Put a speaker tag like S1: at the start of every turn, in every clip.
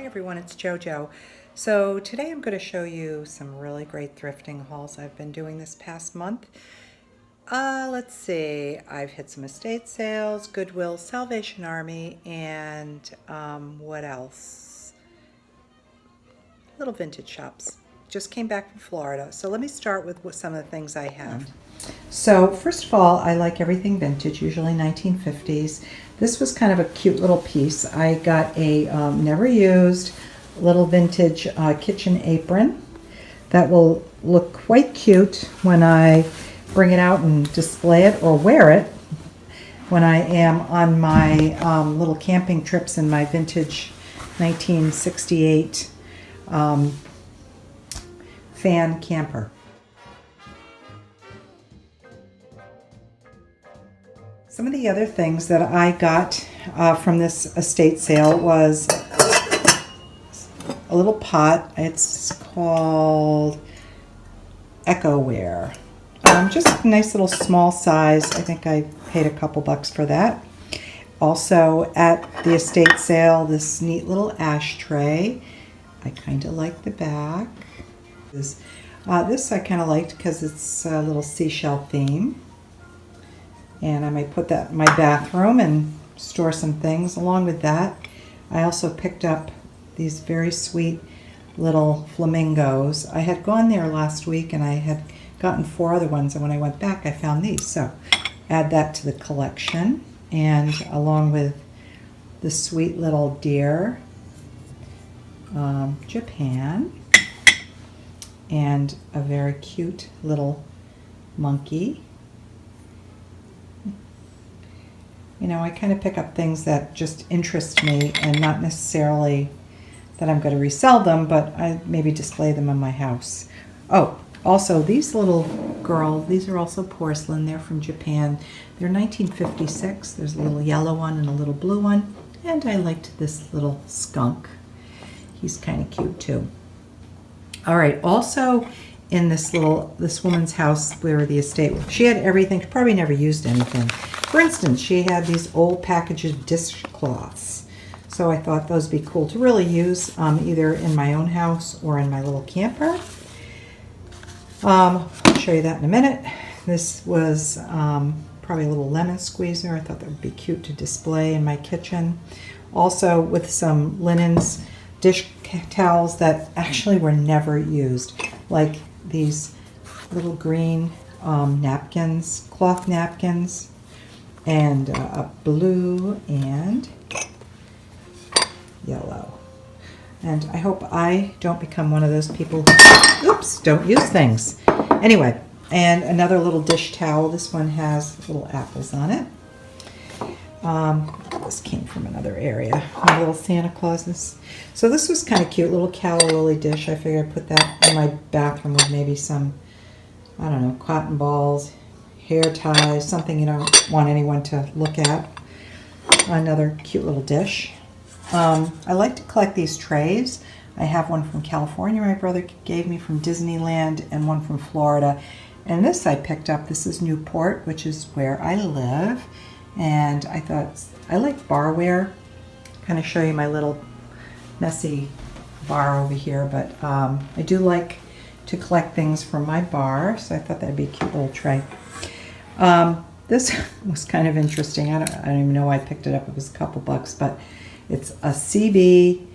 S1: everyone, it's JoJo. So today I'm going to show you some really great thrifting hauls I've been doing this past month. Let's see, I've hit some estate sales, Goodwill, Salvation Army, and what else? Little vintage shops. Just came back from Florida. So let me start with what some of the things I have. So first of all, I like everything vintage, usually 1950s. This was kind of a cute little piece. I got a never used little vintage kitchen apron that will look quite cute when I bring it out and display it or wear it when I am on my little camping trips in my vintage 1968 fan camper. Some of the other things that I got from this estate sale was a little pot. It's called Echoware. Just a nice little small size. I think I paid a couple bucks for that. Also at the estate sale, this neat little ashtray. I kind of like the back. This I kind of liked because it's a little seashell theme. And I might put that in my bathroom and store some things. Along with that, I also picked up these very sweet little flamingos. I had gone there last week and I had gotten 4 other ones, and when I went back I found these. So add that to the collection, and along with the sweet little deer, Japan, and a very cute little monkey. You know, I kind of pick up things that just interest me and not necessarily that I'm going to resell them, but I maybe display them in my house. Oh, also these little girls, these are also porcelain. They're from Japan. They're 1956. There's a little yellow one and a little blue one. And I liked this little skunk. He's kind of cute too. All right, also in this woman's house where the estate, she had everything. She probably never used anything. For instance, she had these old packages of dishcloths. So I thought those would be cool to really use either in my own house or in my little camper. I'll show you that in a minute. This was probably a little lemon squeezer. I thought that would be cute to display in my kitchen. Also with some linens, dish towels that actually were never used, like these little green napkins, cloth napkins, and a blue and yellow. And I hope I don't become one of those people who, oops, don't use things. Anyway, and another little dish towel. This one has little apples on it. This came from another area. My little Santa Clauses. So this was kind of cute, little calla lily dish. I figured I'd put that in my bathroom with maybe some, I don't know, cotton balls, hair ties, something you don't want anyone to look at. Another cute little dish. I like to collect these trays. I have one from California my brother gave me from Disneyland, and one from Florida. And this I picked up. This is Newport, which is where I live. And I thought, I like barware. Kind of show you my little messy bar over here, but I do like to collect things from my bar, so I thought that'd be a cute little tray. This was kind of interesting. I don't even know why I picked it up. It was a couple bucks, but it's a CB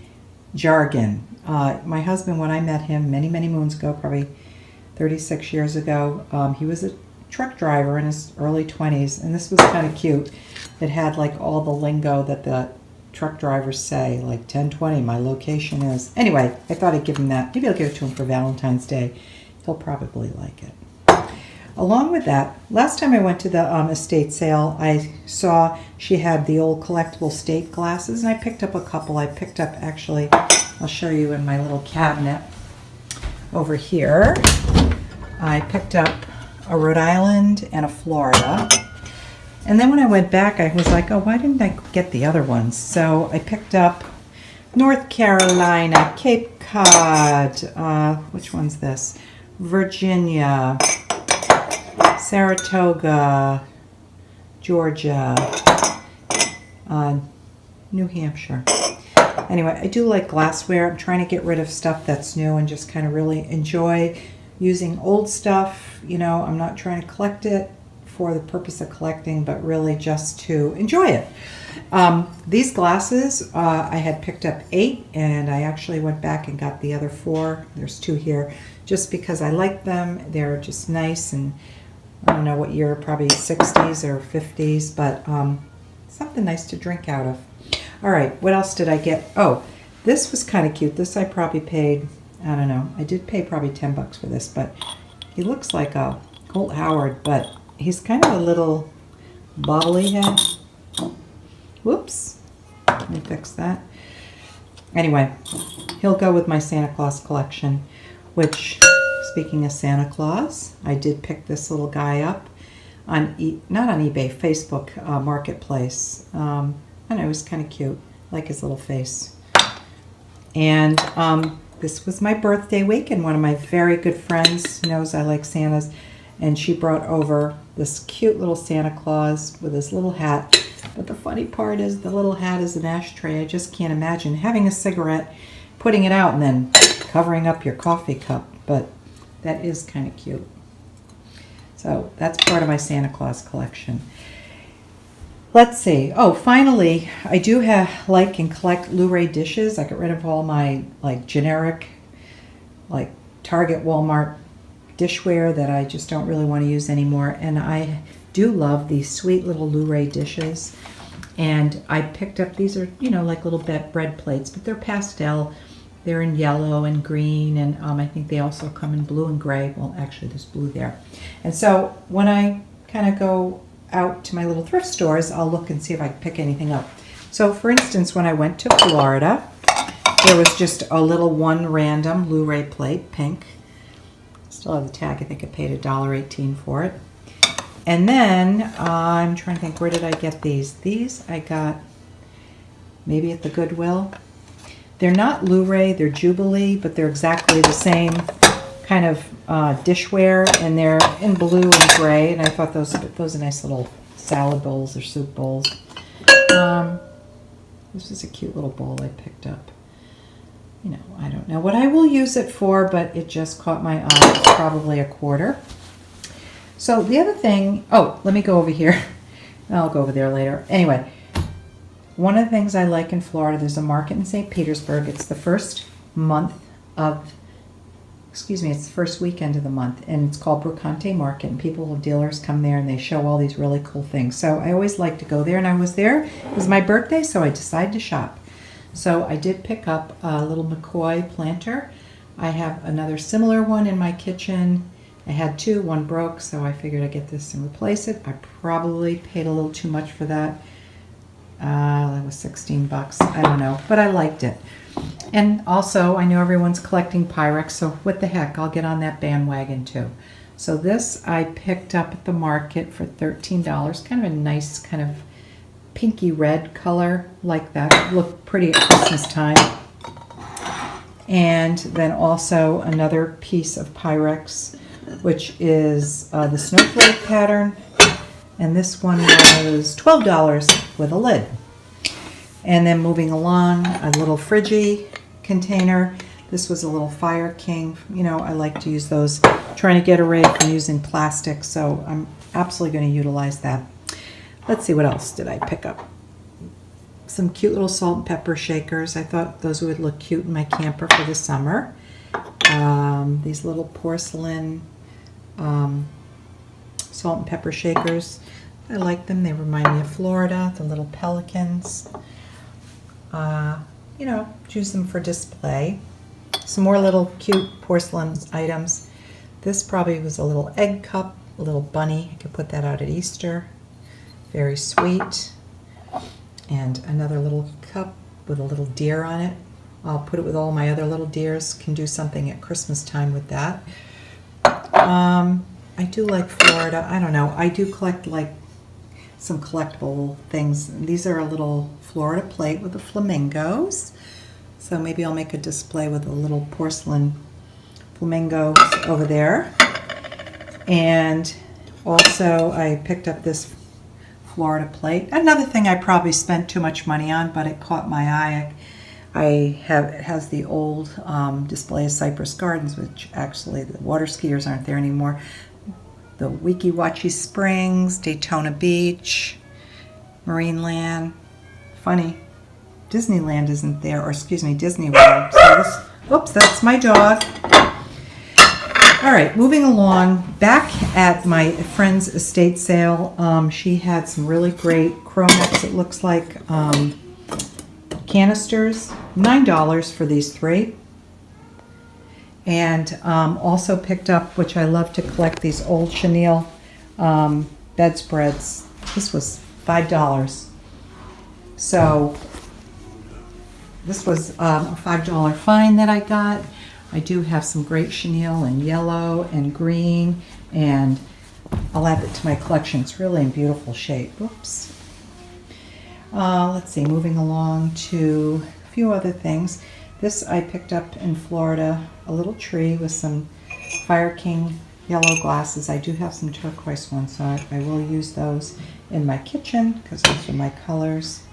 S1: jargon. My husband, when I met him many, many moons ago, probably 36 years ago, he was a truck driver in his early 20s, and this was kind of cute. It had like all the lingo that the truck drivers say, like 1020, my location is. Anyway, I thought I'd give him that. Maybe I'll give it to him for Valentine's Day. He'll probably like it. Along with that, last time I went to the estate sale, I saw she had the old collectible state glasses, and I picked up a couple. I picked up, actually, I'll show you in my little cabinet over here. I picked up a Rhode Island and a Florida. And then when I went back, I was like, oh, why didn't I get the other ones? So I picked up North Carolina, Cape Cod, which one's this? Virginia, Saratoga, Georgia, New Hampshire. Anyway, I do like glassware. I'm trying to get rid of stuff that's new and just kind of really enjoy using old stuff. You know, I'm not trying to collect it for the purpose of collecting, but really just to enjoy it. These glasses, I had picked up 8, and I actually went back and got the other 4. There's 2 here, just because I like them. They're just nice, and I don't know what year, probably 60s or 50s, but something nice to drink out of. All right, what else did I get? Oh, this was kind of cute. This I probably paid, I don't know, I did pay probably $10 for this, but he looks like a Colt Howard, but he's kind of a little bobblehead. Whoops, let me fix that. Anyway, he'll go with my Santa Claus collection, which, speaking of Santa Claus, I did pick this little guy up on, not on eBay, Facebook Marketplace. I don't know, it was kind of cute, like his little face. And this was my birthday week, and one of my very good friends knows I like Santas, and she brought over this cute little Santa Claus with his little hat. But the funny part is the little hat is an ashtray. I just can't imagine having a cigarette, putting it out, and then covering up your coffee cup. But that is kind of cute. So that's part of my Santa Claus collection. Let's see. Oh, finally, I do like and collect Luray dishes. I got rid of all my like generic, like Target, Walmart dishware that I just don't really want to use anymore. And I do love these sweet little Luray dishes. And I picked up, these are, you know, like little bread plates, but they're pastel. They're in yellow and green, and I think they also come in blue and gray. Well, actually, there's blue there. And so when I kind of go out to my little thrift stores, I'll look and see if I can pick anything up. So, for instance, when I went to Florida, there was just a little one random Luray plate, pink. Still have the tag. I think I paid $1.18 for it. And then I'm trying to think, where did I get these? These I got maybe at the Goodwill. They're not Luray, they're Jubilee, but they're exactly the same kind of dishware, and they're in blue and gray, and I thought those are nice little salad bowls or soup bowls. This is a cute little bowl I picked up. You know, I don't know what I will use it for, but it just caught my eye. It's probably a quarter. So the other thing, oh, let me go over here. I'll go over there later. Anyway, one of the things I like in Florida, there's a market in St. Petersburg. It's the first month of, it's the first weekend of the month, and it's called Brocante Market, and dealers come there and they show all these really cool things. So I always like to go there, and I was there. It was my birthday, so I decided to shop. So I did pick up a little McCoy planter. I have another similar one in my kitchen. I had 2, one broke, so I figured I'd get this and replace it. I probably paid a little too much for that. That was $16, I don't know, but I liked it. And also, I know everyone's collecting Pyrex, so what the heck, I'll get on that bandwagon too. So this I picked up at the market for $13, kind of a nice kind of pinky red color like that. Looked pretty at Christmas time. And then also another piece of Pyrex, which is the snowflake pattern. And this one was $12 with a lid. And then moving along, a little Friggy container. This was a little Fire King. You know, I like to use those, trying to get away from using plastic, so I'm absolutely going to utilize that. Let's see, what else did I pick up? Some cute little salt and pepper shakers. I thought those would look cute in my camper for the summer. These little porcelain salt and pepper shakers. I like them. They remind me of Florida, the little pelicans. You know, use them for display. Some more little cute porcelain items. This probably was a little egg cup, a little bunny. I could put that out at Easter. Very sweet. And another little cup with a little deer on it. I'll put it with all my other little deers. Can do something at Christmas time with that. I do like Florida. I don't know. I do collect like some collectible things. These are a little Florida plate with the flamingos. So maybe I'll make a display with a little porcelain flamingos over there. And also I picked up this Florida plate. Another thing I probably spent too much money on, but it caught my eye. It has the old display of Cypress Gardens, which actually the water skiers aren't there anymore. The Weeki Wachee Springs, Daytona Beach, Marineland. Funny, Disneyland isn't there, or excuse me, Disney World. So this, oops, that's my dog. All right, moving along, back at my friend's estate sale, she had some really great Chromex, it looks like, canisters, $9 for these 3. And also picked up, which I love to collect, these old chenille bedspreads. This was $5. So this was a $5 find that I got. I do have some great chenille in yellow and green, and I'll add it to my collection. It's really in beautiful shape. Whoops. Let's see, moving along to a few other things. This I picked up in Florida, a little tree with some Fire King yellow glasses. I do have some turquoise ones, so I will use those in my kitchen because those are my colors.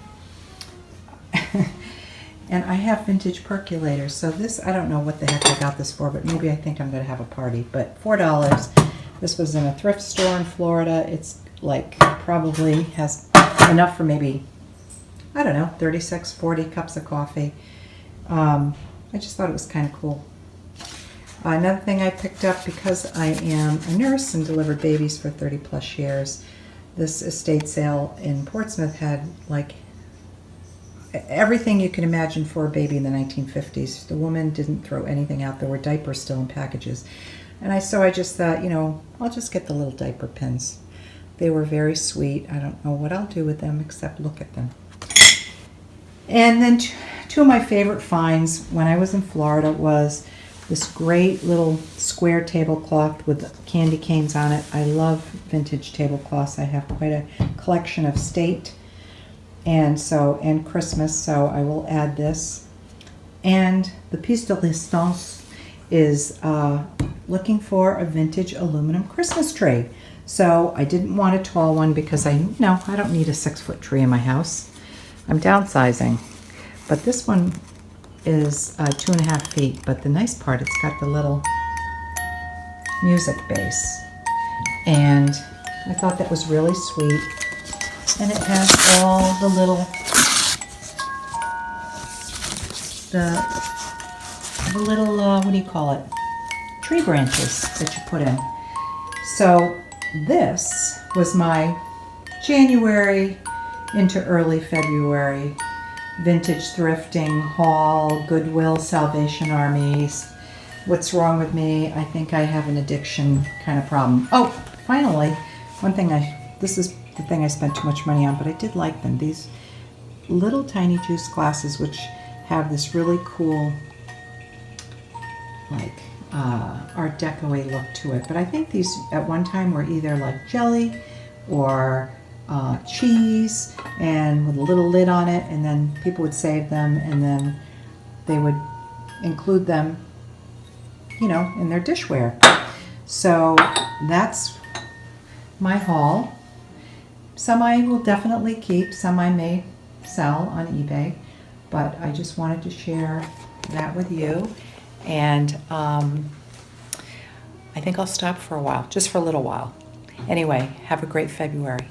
S1: And I have vintage percolators. So this, I don't know what the heck I got this for, but maybe I think I'm going to have a party. But $4. This was in a thrift store in Florida. It's like probably has enough for maybe, I don't know, 36, 40 cups of coffee. I just thought it was kind of cool. Another thing I picked up, because I am a nurse and delivered babies for 30 plus years, this estate sale in Portsmouth had like everything you can imagine for a baby in the 1950s. The woman didn't throw anything out. There were diapers still in packages. And so I just thought, I'll just get the little diaper pins. They were very sweet. I don't know what I'll do with them except look at them. And then two of my favorite finds when I was in Florida was this great little square tablecloth with candy canes on it. I love vintage tablecloths. I have quite a collection of state and Christmas, so I will add this. And the piece de resistance is looking for a vintage aluminum Christmas tree. So I didn't want a tall one because I don't need a 6-foot tree in my house. I'm downsizing. But this one is 2.5 feet. But the nice part, it's got the little music base. And I thought that was really sweet. And it has all the little, what do you call it? Tree branches that you put in. So this was my January into early February vintage thrifting haul, Goodwill, Salvation Armies. What's wrong with me? I think I have an addiction kind of problem. Oh, finally, one thing this is the thing I spent too much money on, but I did like them. These little tiny juice glasses, which have this really cool, like, Art Deco-y look to it. But I think these at one time were either like jelly or cheese, and with a little lid on it, and then people would save them, and then they would include them, in their dishware. So that's my haul. Some I will definitely keep, some I may sell on eBay, but I just wanted to share that with you. And I think I'll stop for a while, just for a little while. Anyway, have a great February.